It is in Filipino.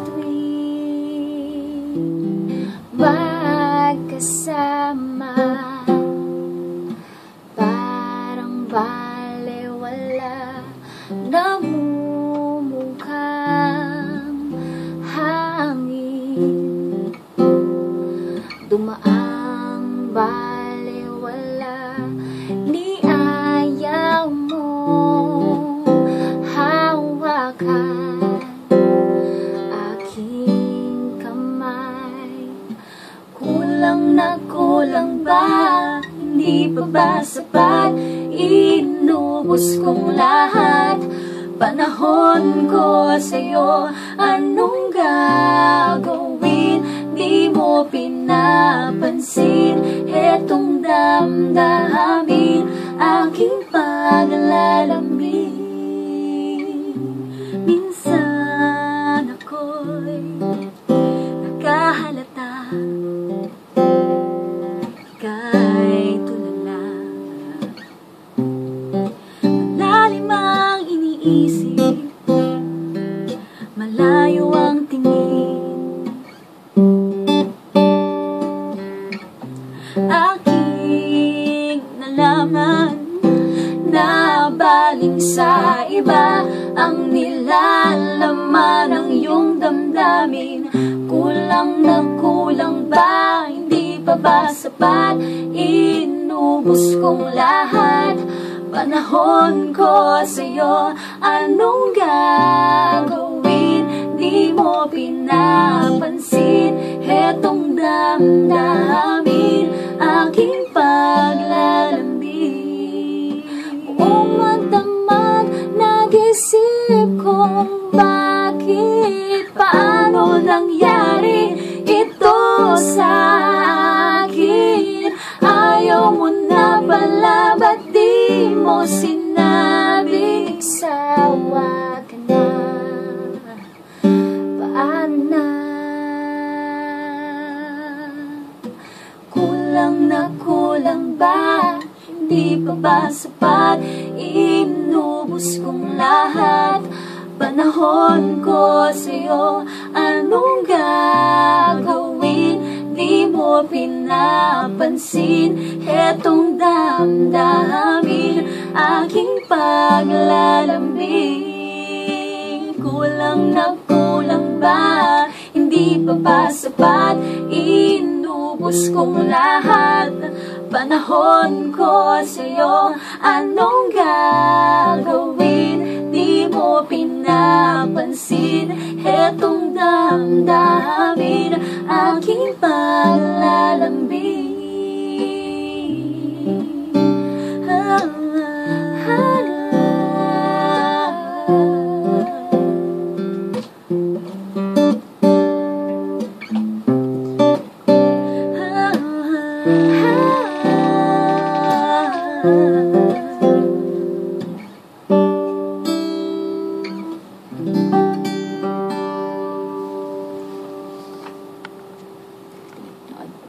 tuwing magkasama, parang balewala, namumukhang hangin, dumaang balewala, ni ayaw mong hawakan aking kamay. Kulang na kulang ba? Hindi pa ba sapat? Inubos kong lahat, panahon ko sa'yo. Anong gagawin? Di mo pinapansin etong damdamin, aking paglalambing. Minsan ako'y nakahalata, ika'y tulala. Malalim ang iniisip, malayo ang tingin, aking nalaman na baling sa iba ang nilalaman ng iyong damdamin. Kulang na kulang ba? Hindi pa ba sapat? Inubos kong lahat, panahon ko sa'yo. Anong gagawin? Di mo pinapansin etong damdamin, aking paglalambing. Buong magdamag, nag-isip kung bakit, paano nangyari ito sa akin. Ayaw mo na pala, ba't di mo sinabi? Sawa ka na, paano na? Kulang na kulang ba? Hindi pa ba sapat? Inubos kong lahat, panahon ko sa'yo. Anong gagawin? Di mo pinapansin etong damdamin, aking paglalambing. Kulang na kulang ba? Hindi pa ba sapat? Inubos kong lahat, panahon ko sa'yo. Anong gagawin? Di mo pinapansin etong damdamin, aking paglalambing.